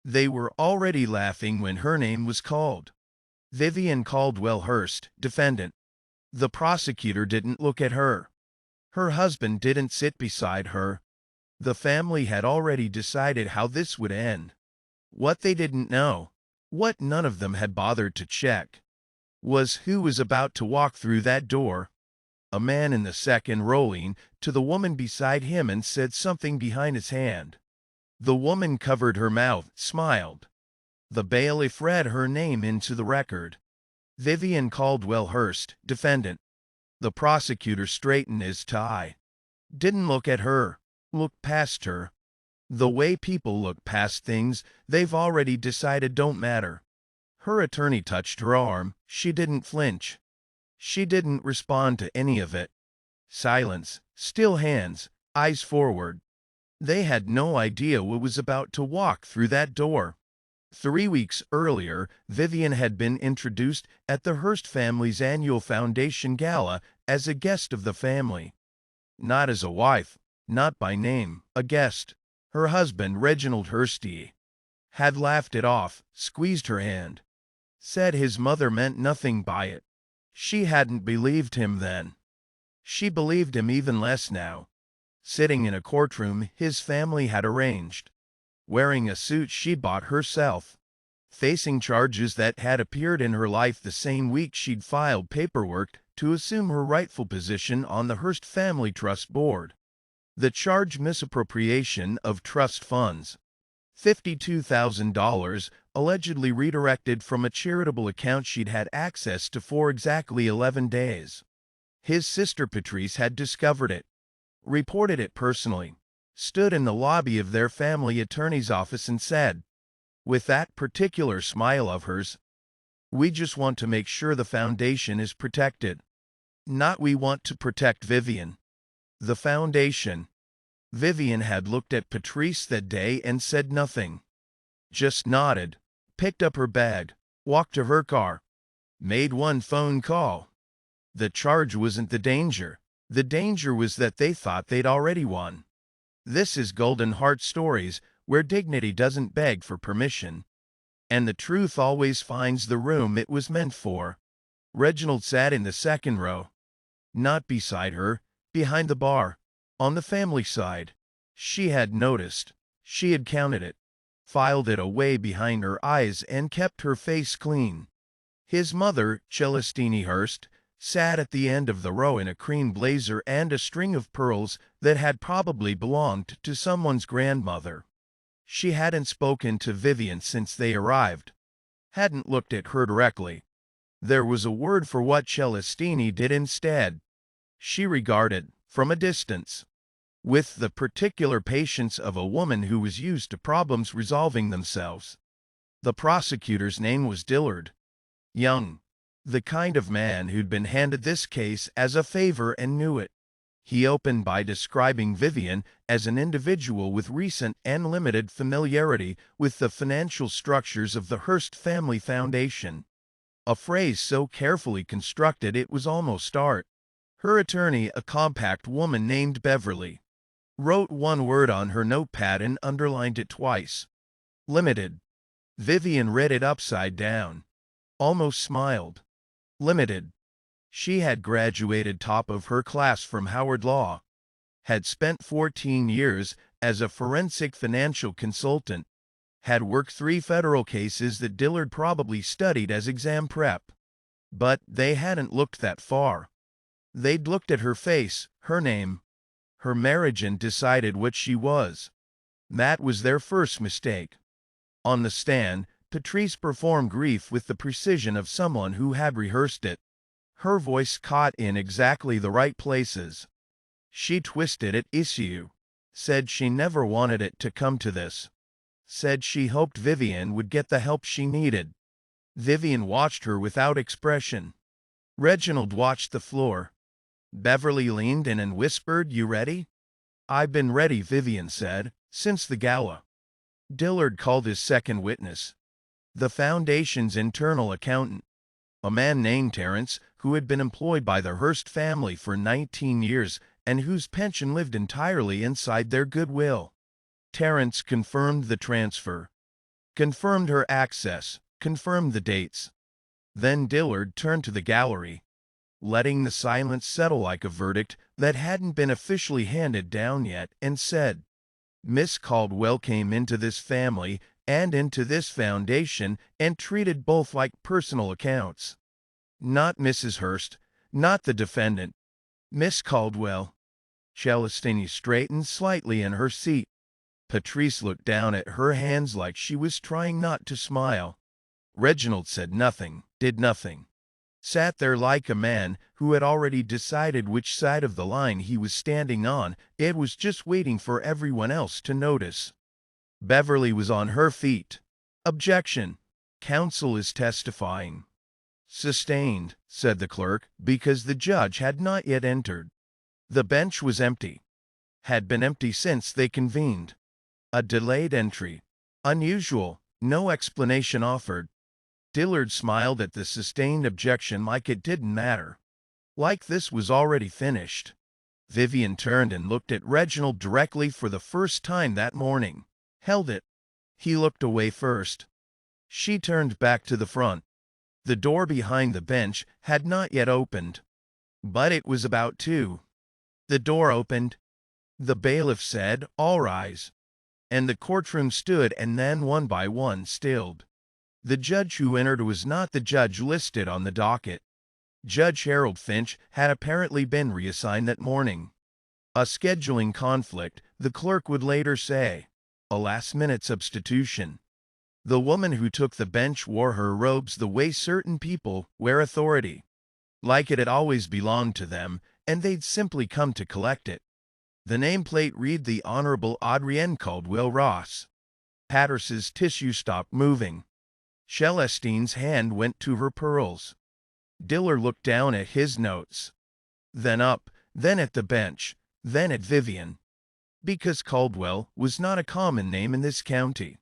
They were already laughing when her name was called. Vivienne Caldwell Hurst, defendant. The prosecutor didn't look at her. Her husband didn't sit beside her. The family had already decided how this would end. What they didn't know, what none of them had bothered to check, was who was about to walk through that door. A man in the second row leaned to the woman beside him and said something behind his hand. The woman covered her mouth, smiled. The bailiff read her name into the record. Vivienne Caldwell Hurst, defendant. The prosecutor straightened his tie. Didn't look at her, looked past her. The way people look past things they've already decided don't matter. Her attorney touched her arm. She didn't flinch. She didn't respond to any of it. Silence, still hands, eyes forward. They had no idea what was about to walk through that door. 3 weeks earlier, Vivienne had been introduced at the Hearst family's annual foundation gala as a guest of the family. Not as a wife, not by name, a guest. Her husband, Reginald Hursty, had laughed it off, squeezed her hand, said his mother meant nothing by it. She hadn't believed him then. She believed him even less now. Sitting in a courtroom his family had arranged, wearing a suit she'd bought herself, facing charges that had appeared in her life the same week she'd filed paperwork to assume her rightful position on the Hearst Family Trust Board. The charge: misappropriation of trust funds. $52,000 allegedly redirected from a charitable account she'd had access to for exactly 11 days. His sister Patrice had discovered it, reported it personally, stood in the lobby of their family attorney's office and said, with that particular smile of hers, "We just want to make sure the foundation is protected. Not we want to protect Vivienne. The foundation." Vivienne had looked at Patrice that day and said nothing. Just nodded, picked up her bag, walked to her car, made one phone call. The charge wasn't the danger. The danger was that they thought they'd already won. This is Golden Heart Stories, where dignity doesn't beg for permission, and the truth always finds the room it was meant for. Reginald sat in the second row. Not beside her, behind the bar, on the family side. She had noticed. She had counted it, filed it away behind her eyes, and kept her face clean. His mother, Celestine Hurst, sat at the end of the row in a cream blazer and a string of pearls that had probably belonged to someone's grandmother. She hadn't spoken to Vivienne since they arrived, hadn't looked at her directly. There was a word for what Celestine did instead. She regarded, from a distance, with the particular patience of a woman who was used to problems resolving themselves. The prosecutor's name was Dillard. Young, the kind of man who'd been handed this case as a favor and knew it. He opened by describing Vivienne as an individual with recent and limited familiarity with the financial structures of the Hearst Family Foundation, a phrase so carefully constructed it was almost art. Her attorney, a compact woman named Beverly, wrote one word on her notepad and underlined it twice. Limited. Vivienne read it upside down, almost smiled. Limited. She had graduated top of her class from Howard Law, had spent 14 years as a forensic financial consultant, had worked 3 federal cases that Dillard probably studied as exam prep. But they hadn't looked that far. They'd looked at her face, her name, her marriage, and decided what she was. That was their first mistake. On the stand, Patrice performed grief with the precision of someone who had rehearsed it. Her voice caught in exactly the right places. She twisted at issue, said she never wanted it to come to this, said she hoped Vivienne would get the help she needed. Vivienne watched her without expression. Reginald watched the floor. Beverly leaned in and whispered, "You ready?" "I've been ready," Vivienne said, "since the gala." Dillard called his second witness, the foundation's internal accountant, a man named Terrence, who had been employed by the Hearst family for 19 years and whose pension lived entirely inside their goodwill. Terrence confirmed the transfer. confirmed her access, confirmed the dates. Then Dillard turned to the gallery, letting the silence settle like a verdict that hadn't been officially handed down yet, and said, Miss Caldwell came into this family and into this foundation and treated both like personal accounts. Not Mrs. Hurst, not the defendant. Miss Caldwell. Celestini straightened slightly in her seat. Patrice looked down at her hands like she was trying not to smile. Reginald said nothing, did nothing. Sat there like a man who had already decided which side of the line he was standing on. It was just waiting for everyone else to notice. Beverly was on her feet. Objection. Counsel is testifying. Sustained, said the clerk, because the judge had not yet entered. The bench was empty. Had been empty since they convened. A delayed entry. Unusual, no explanation offered. Dillard smiled at the sustained objection like it didn't matter. Like this was already finished. Vivienne turned and looked at Reginald directly for the first time that morning. Held it. He looked away first. She turned back to the front. The door behind the bench had not yet opened. But it was about to. The door opened. The bailiff said, "All rise." And the courtroom stood, and then one by one stilled. The judge who entered was not the judge listed on the docket. Judge Harold Finch had apparently been reassigned that morning. A scheduling conflict, the clerk would later say. A last-minute substitution. The woman who took the bench wore her robes the way certain people wear authority. Like it had always belonged to them, and they'd simply come to collect it. The nameplate read the Honorable Adrienne Caldwell Ross. Patterson's tissue stopped moving. Celestine's hand went to her pearls. Dillard looked down at his notes. Then up, then at the bench, then at Vivienne. Because Caldwell was not a common name in this county.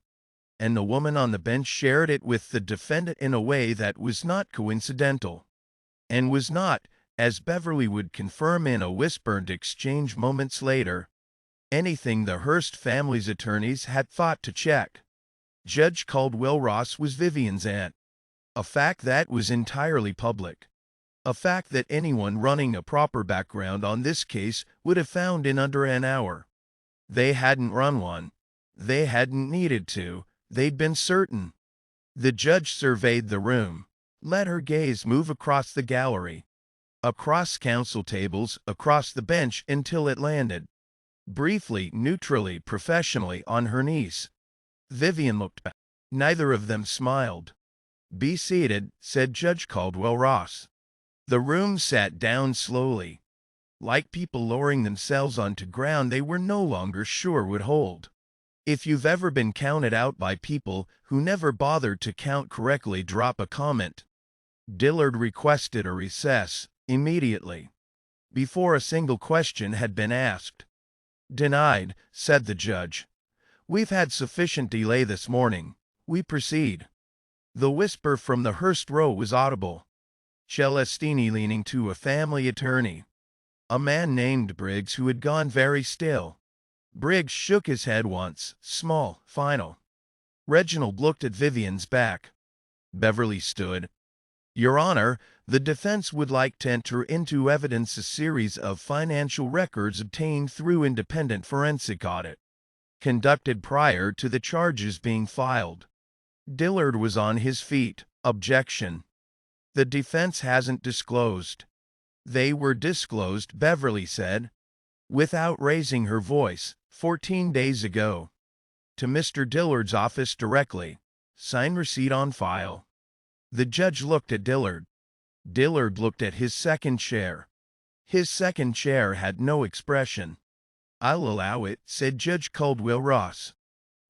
And the woman on the bench shared it with the defendant in a way that was not coincidental. And was not, as Beverly would confirm in a whispered exchange moments later, anything the Hurst family's attorneys had thought to check. Judge Caldwell Ross was Vivienne's aunt. A fact that was entirely public. A fact that anyone running a proper background on this case would have found in under an hour. They hadn't run one. They hadn't needed to. They'd been certain. The judge surveyed the room, let her gaze move across the gallery, across counsel tables, across the bench until it landed, briefly, neutrally, professionally, on her niece. Vivienne looked back. Neither of them smiled. "Be seated," said Judge Caldwell Ross. The room sat down slowly, like people lowering themselves onto ground they were no longer sure would hold. If you've ever been counted out by people who never bothered to count correctly, drop a comment. Dillard requested a recess immediately, before a single question had been asked. "Denied," said the judge. "We've had sufficient delay this morning. We proceed." The whisper from the Hurst row was audible. Celestini leaning to a family attorney, a man named Briggs, who had gone very still. Briggs shook his head once, small, final. Reginald looked at Vivienne's back. Beverly stood. "Your Honor, the defense would like to enter into evidence a series of financial records obtained through independent forensic audit, conducted prior to the charges being filed." Dillard was on his feet. "Objection. The defense hasn't disclosed." "They were disclosed," Beverly said, without raising her voice, 14 days ago. "To Mr. Dillard's office directly. Sign receipt on file." The judge looked at Dillard. Dillard looked at his second chair. His second chair had no expression. "I'll allow it," said Judge Caldwell Ross.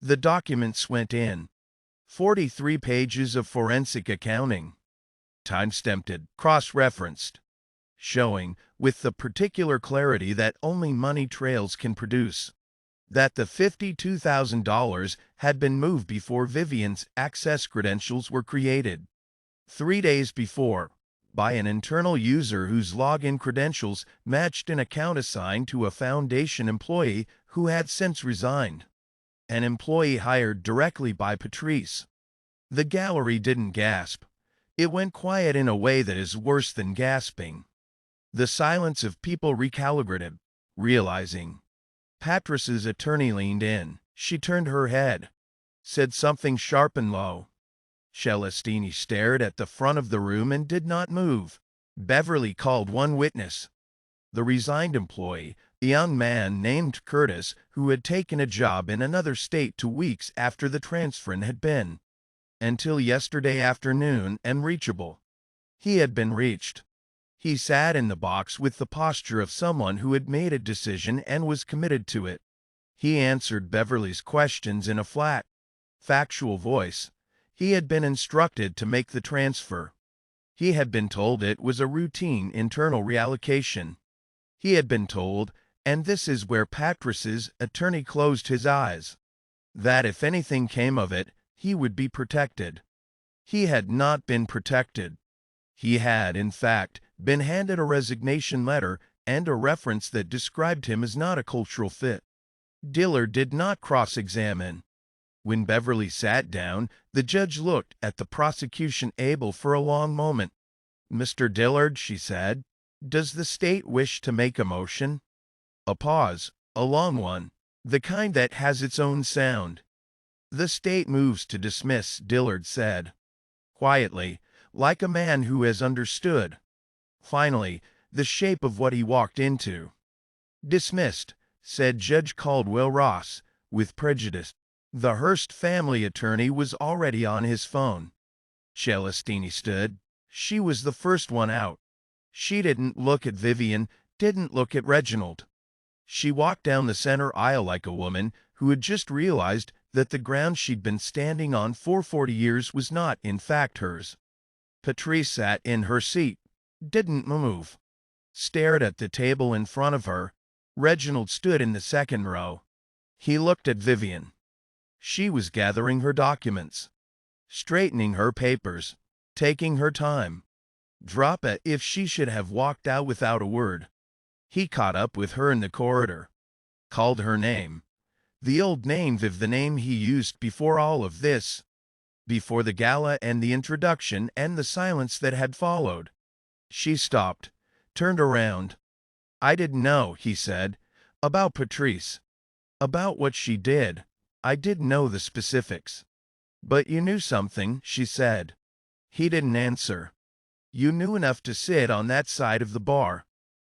The documents went in. 43 pages of forensic accounting. Time-stamped, cross-referenced, showing, with the particular clarity that only money trails can produce, that the $52,000 had been moved before Vivienne's access credentials were created. 3 days before, by an internal user whose login credentials matched an account assigned to a foundation employee who had since resigned. an employee hired directly by Patrice. The gallery didn't gasp. It went quiet in a way that is worse than gasping. The silence of people recalibrated, realizing. Patrice's attorney leaned in. She turned her head, said something sharp and low. Celestini stared at the front of the room and did not move. Beverly called one witness. The resigned employee, a young man named Curtis, who had taken a job in another state 2 weeks after the transfer and had been, until yesterday afternoon, unreachable. He had been reached. He sat in the box with the posture of someone who had made a decision and was committed to it. He answered Beverly's questions in a flat, factual voice. He had been instructed to make the transfer. He had been told it was a routine internal reallocation. He had been told, and this is where Patrice's attorney closed his eyes, that if anything came of it, he would be protected. He had not been protected. He had, in fact, been handed a resignation letter and a reference that described him as not a cultural fit. Dillard did not cross-examine. When Beverly sat down, the judge looked at the prosecution able for a long moment. "Mr. Dillard," she said, "does the state wish to make a motion?" A pause, a long one, the kind that has its own sound. "The state moves to dismiss," Dillard said, quietly, like a man who has understood, finally, the shape of what he walked into. "Dismissed," said Judge Caldwell Ross, with prejudice. The Hearst family attorney was already on his phone. Celestini stood. She was the first one out. She didn't look at Vivienne, didn't look at Reginald. She walked down the center aisle like a woman who had just realized that the ground she'd been standing on for 40 years was not, in fact, hers. Patrice sat in her seat, didn't move, stared at the table in front of her. Reginald stood in the second row. He looked at Vivienne. She was gathering her documents, straightening her papers, taking her time. Drop it if she should have walked out without a word. He caught up with her in the corridor, called her name. The old name, Viv, the name he used before all of this, before the gala and the introduction and the silence that had followed. She stopped, turned around. "I didn't know," he said, "about Patrice, about what she did. I didn't know the specifics." "But you knew something," she said. He didn't answer. "You knew enough to sit on that side of the bar,"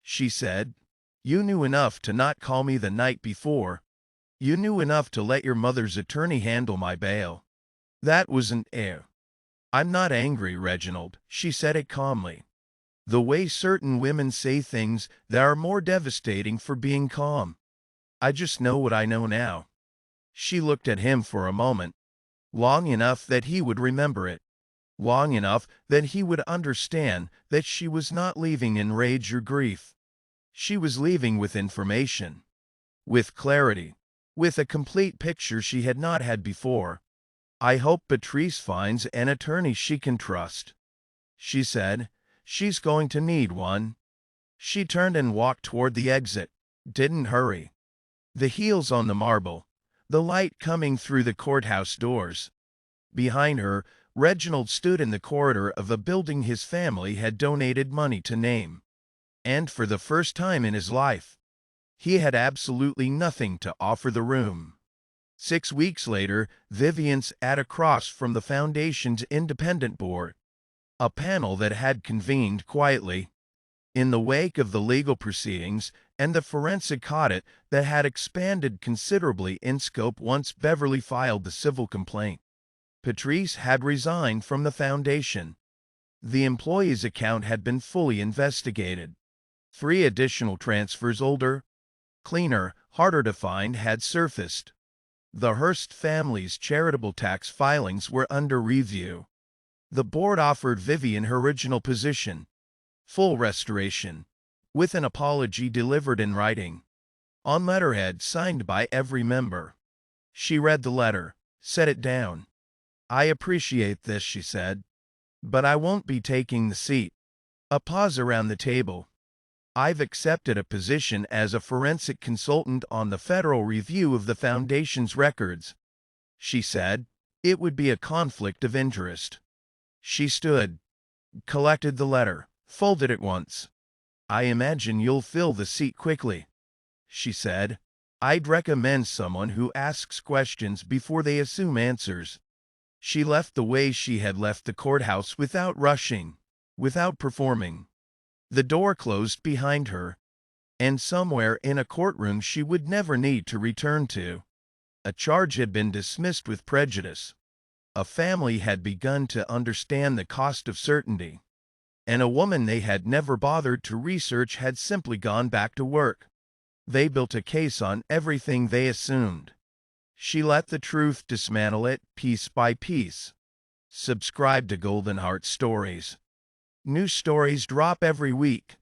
she said. "You knew enough to not call me the night before. You knew enough to let your mother's attorney handle my bail. That wasn't air." "I'm not angry, Reginald," she said it calmly. The way certain women say things that are more devastating for being calm. "I just know what I know now." She looked at him for a moment, long enough that he would remember it, long enough that he would understand that she was not leaving in rage or grief. She was leaving with information, with clarity, with a complete picture she had not had before. "I hope Patrice finds an attorney she can trust," she said. "She's going to need one." She turned and walked toward the exit, didn't hurry. The heels on the marble, the light coming through the courthouse doors. Behind her, Reginald stood in the corridor of a building his family had donated money to name. And for the first time in his life, he had absolutely nothing to offer the room. 6 weeks later, Vivienne sat across from the Foundation's independent board, a panel that had convened quietly in the wake of the legal proceedings and the forensic audit that had expanded considerably in scope once Beverly filed the civil complaint. Patrice had resigned from the Foundation. The employee's account had been fully investigated. 3 additional transfers, older, cleaner, harder to find, had surfaced. The Hearst family's charitable tax filings were under review. The board offered Vivienne her original position, full restoration, with an apology delivered in writing, on letterhead signed by every member. She read the letter, set it down. "I appreciate this," she said, "but I won't be taking the seat." A pause around the table. I've accepted a position as a forensic consultant on the Federal Review of the Foundation's records, she said. It would be a conflict of interest. She stood, collected the letter, folded it once. I imagine you'll fill the seat quickly, she said. I'd recommend someone who asks questions before they assume answers. She left the way she had left the courthouse, without rushing, without performing. The door closed behind her, and somewhere in a courtroom she would never need to return to. A charge had been dismissed with prejudice. A family had begun to understand the cost of certainty, and a woman they had never bothered to research had simply gone back to work. They built a case on everything they assumed. She let the truth dismantle it piece by piece. Subscribe to Golden Heart Stories. New stories drop every week.